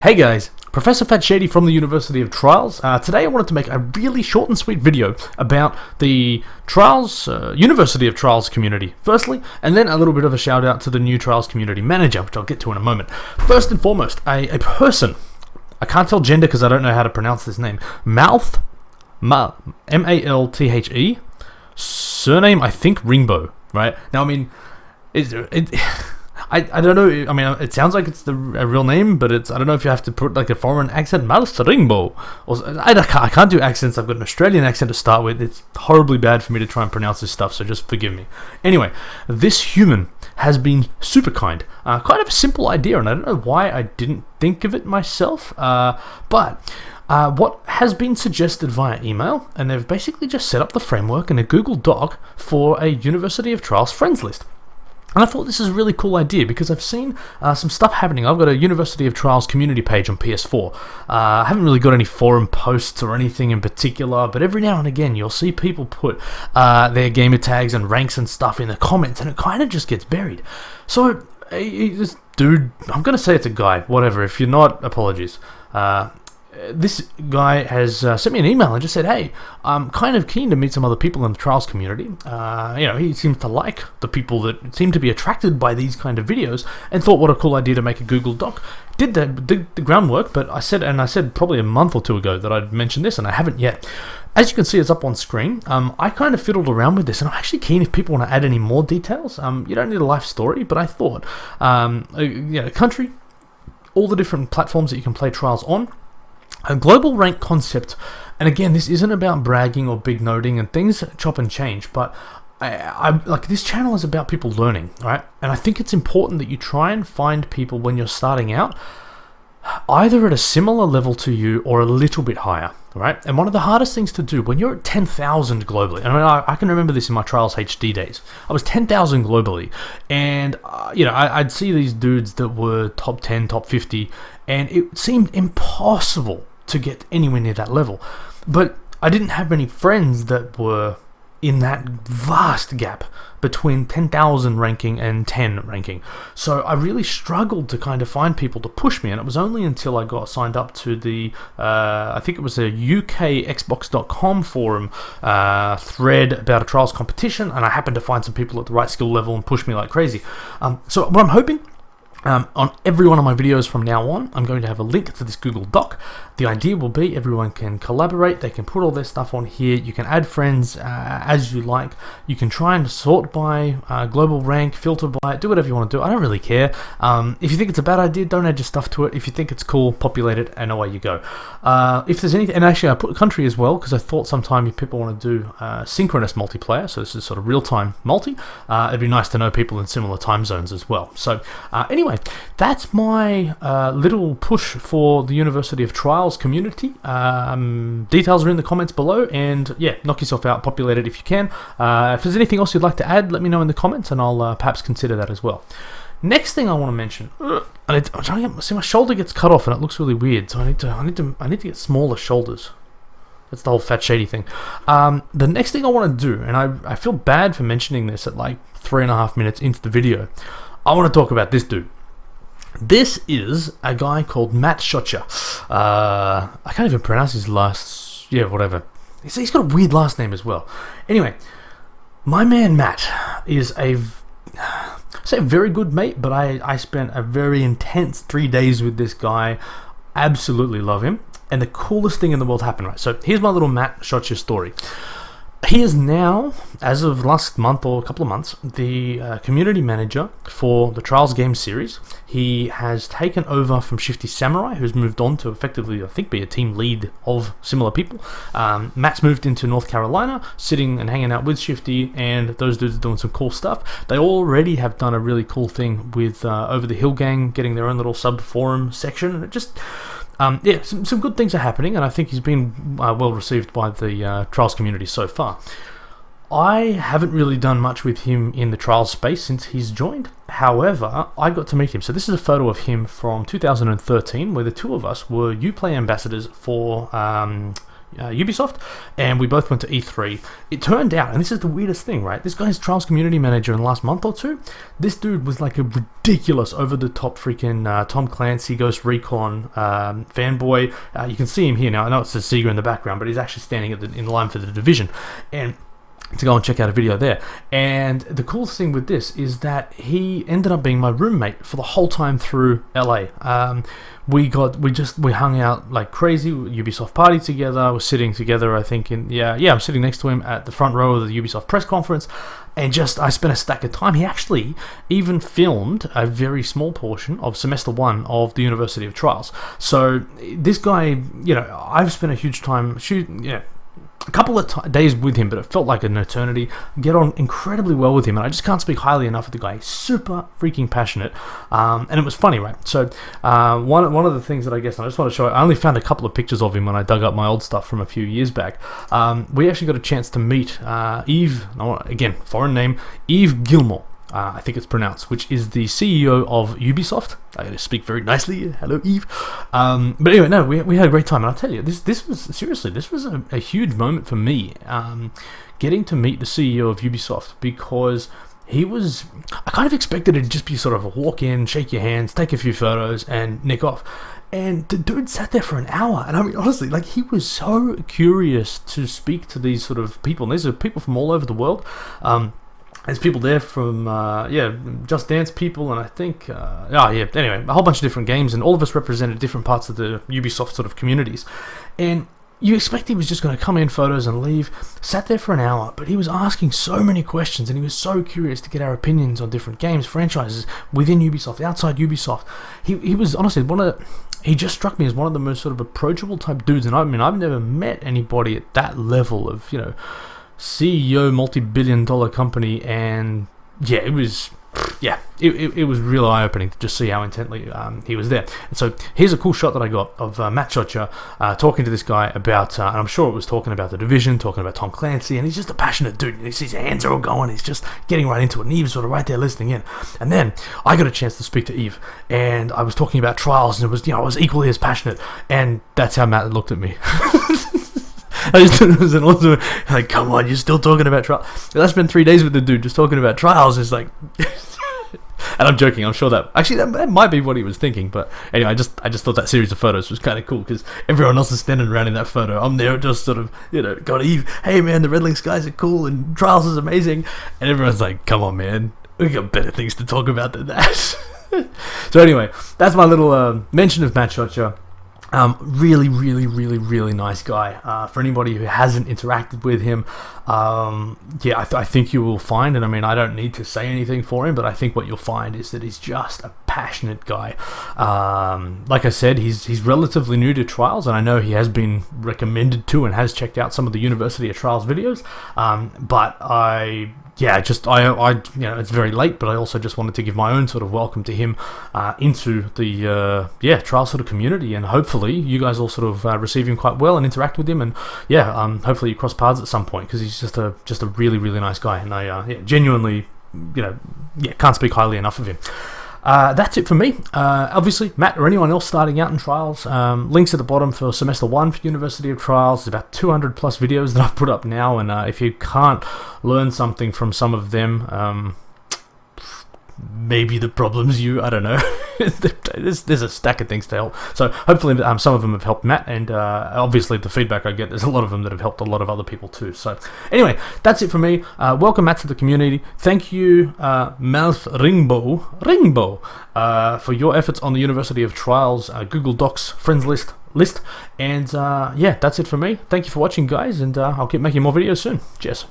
Hey guys, Professor Fat Shady from the University of Trials. Today I wanted to make a really short and sweet video about the Trials, University of Trials community, firstly, and then a little bit of a shout out to the new Trials community manager, which I'll get to in a moment. First and foremost, a person, I can't tell gender because I don't know how to pronounce this name, Malthe, M-A-L-T-H-E, surname I think Ringbo, right? Now I mean, I don't know. I mean, it sounds like it's a real name, but I don't know if you have to put like a foreign accent. Malthe Ringbo. I can't do accents. I've got an Australian accent to start with. It's horribly bad for me to try and pronounce this stuff, so just forgive me. Anyway, this human has been super kind. Kind of a simple idea, and I don't know why I didn't think of it myself. But what has been suggested via email, and they've basically just set up the framework in a Google Doc for a University of Trials friends list. And I thought this is a really cool idea because I've seen some stuff happening. I've got a University of Trials community page on PS4. I haven't really got any forum posts or anything in particular, but every now and again you'll see people put their gamer tags and ranks and stuff in the comments, and it kind of just gets buried. So this dude, I'm going to say it's a guy, whatever. If you're not, apologies. This guy has sent me an email and just said, hey, I'm kind of keen to meet some other people in the Trials community. He seems to like the people that seem to be attracted by these kind of videos and thought what a cool idea to make a Google Doc. Did the groundwork, but I said probably a month or two ago that I'd mentioned this, and I haven't yet. As you can see, it's up on screen. I kind of fiddled around with this, and I'm actually keen if people want to add any more details. You don't need a life story, but I thought, country, all the different platforms that you can play Trials on, a global rank concept, and again, this isn't about bragging or big noting, and things chop and change, but I like this channel is about people learning, right? And I think it's important that you try and find people when you're starting out, either at a similar level to you or a little bit higher, right? And one of the hardest things to do when you're at 10,000 globally, I mean, I can remember this in my Trials HD days. I was 10,000 globally, and I'd see these dudes that were top 10, top 50, and it seemed impossible to get anywhere near that level. But I didn't have many friends that were in that vast gap between 10,000 ranking and 10 ranking. So I really struggled to kind of find people to push me, and it was only until I got signed up to the, I think it was a UK Xbox.com forum thread about a Trials competition, and I happened to find some people at the right skill level and push me like crazy. So what I'm hoping, on every one of my videos from now on, I'm going to have a link to this Google Doc. The idea will be everyone can collaborate, they can put all their stuff on here, you can add friends as you like, you can try and sort by global rank, filter by it, do whatever you want to do, I don't really care. If you think it's a bad idea, don't add your stuff to it. If you think it's cool, populate it, and away you go. If there's anything, and actually I put country as well, because I thought sometime if people want to do synchronous multiplayer, so this is sort of real-time multi, it'd be nice to know people in similar time zones as well. So anyway, that's my little push for the University of Trials community. Details are in the comments below, and yeah, knock yourself out, populate it if you can. If there's anything else you'd like to add, let me know in the comments, and I'll perhaps consider that as well. Next thing I want to mention, I'm trying to see, my shoulder gets cut off and it looks really weird, so I need to get smaller shoulders. That's the whole Fat Shady thing. The next thing I want to do, and I feel bad for mentioning this at like 3.5 minutes into the video, I want to talk about this dude. This is a guy called Malthe Ringbo. I can't even pronounce his last... Yeah, whatever. He's got a weird last name as well. Anyway, my man Matt is a very good mate, but I spent a very intense 3 days with this guy. Absolutely love him. And the coolest thing in the world happened, right? So here's my little Malthe Ringbo story. He is now, as of last month or a couple of months, the community manager for the Trials game series. He has taken over from Shifty Samurai, who's moved on to effectively, I think, be a team lead of similar people. Matt's moved into North Carolina, sitting and hanging out with Shifty, and those dudes are doing some cool stuff. They already have done a really cool thing with Over the Hill Gang, getting their own little sub-forum section, and it just... yeah, some good things are happening, and I think he's been well received by the Trials community so far. I haven't really done much with him in the Trials space since he's joined. However, I got to meet him. So this is a photo of him from 2013, where the two of us were Uplay ambassadors for Ubisoft, and we both went to E3. It turned out, and this is the weirdest thing, right? This guy's Trials community manager in the last month or two. This dude was like a ridiculous, over-the-top freaking Tom Clancy Ghost Recon fanboy. You can see him here now. I know it's a Sega in the background, but he's actually standing in line for the Division. And to go and check out a video there. And the coolest thing with this is that he ended up being my roommate for the whole time through LA. We hung out like crazy. Ubisoft party together. We're sitting together, I think, I'm sitting next to him at the front row of the Ubisoft press conference, and I spent a stack of time. He actually even filmed a very small portion of semester 1 of the University of Trials. So this guy, I've spent a huge time a couple of days with him, but it felt like an eternity. Get on incredibly well with him, and I just can't speak highly enough of the guy. He's super freaking passionate, and it was funny, right? So one of the things that I just want to show, I only found a couple of pictures of him when I dug up my old stuff from a few years back. We actually got a chance to meet Yves, again, foreign name, Yves Guillemot. I think it's pronounced, which is the CEO of Ubisoft. I got to speak very nicely. Hello, Yves. But anyway, no, we had a great time, and I'll tell you, this was a huge moment for me, getting to meet the CEO of Ubisoft, because I kind of expected it to just be sort of a walk in, shake your hands, take a few photos, and nick off. And the dude sat there for an hour, and I mean, honestly, like, he was so curious to speak to these sort of people, and these are people from all over the world. There's people there from, Just Dance people, and I think, anyway, a whole bunch of different games, and all of us represented different parts of the Ubisoft sort of communities. And you expect he was just going to come in, photos, and leave. Sat there for an hour, but he was asking so many questions, and he was so curious to get our opinions on different games, franchises, within Ubisoft, outside Ubisoft. He was, honestly, he just struck me as one of the most sort of approachable type dudes, and I mean, I've never met anybody at that level of, CEO, multi-billion-dollar company, and it was real eye-opening to just see how intently he was there. And so here's a cool shot that I got of Matt Chocha talking to this guy about, and I'm sure it was talking about the Division, talking about Tom Clancy, and he's just a passionate dude. His hands are all going, he's just getting right into it, and Eve's sort of right there listening in. And then I got a chance to speak to Eve, and I was talking about Trials, and it was, I was equally as passionate, and that's how Matt looked at me. I just thought it was an awesome, like, come on, you're still talking about Trials. I spent 3 days with the dude just talking about Trials. It's like, and I'm joking, I'm sure that might be what he was thinking, but anyway, I just thought that series of photos was kind of cool, because everyone else is standing around in that photo. I'm there just sort of, going, Eve, hey man, the Red Lynx guys are cool, and Trials is amazing, and everyone's like, come on man, we got better things to talk about than that. So anyway, that's my little mention of Matt Chocha. Really, really, really, really nice guy. For anybody who hasn't interacted with him, I think you will find, and I mean, I don't need to say anything for him, but I think what you'll find is that he's just a passionate guy. Like I said, he's relatively new to Trials, and I know he has been recommended to and has checked out some of the University of Trials videos, but it's very late, but I also just wanted to give my own sort of welcome to him into the Trials sort of community, and hopefully you guys all sort of receive him quite well and interact with him, and hopefully you cross paths at some point, because he's just a really, really nice guy, and I genuinely can't speak highly enough of him. That's it for me. Obviously, Matt or anyone else starting out in Trials, links at the bottom for semester 1 for University of Trials. There's about 200 plus videos that I've put up now, and if you can't learn something from some of them, maybe the problem's you, I don't know. There's a stack of things to help. So hopefully some of them have helped Matt, and obviously the feedback I get, there's a lot of them that have helped a lot of other people too. So anyway, that's it for me. Welcome Matt to the community. Thank you, Malthe Ringbo, for your efforts on the University of Trials Google Docs friends list. And that's it for me. Thank you for watching, guys, and I'll keep making more videos soon. Cheers.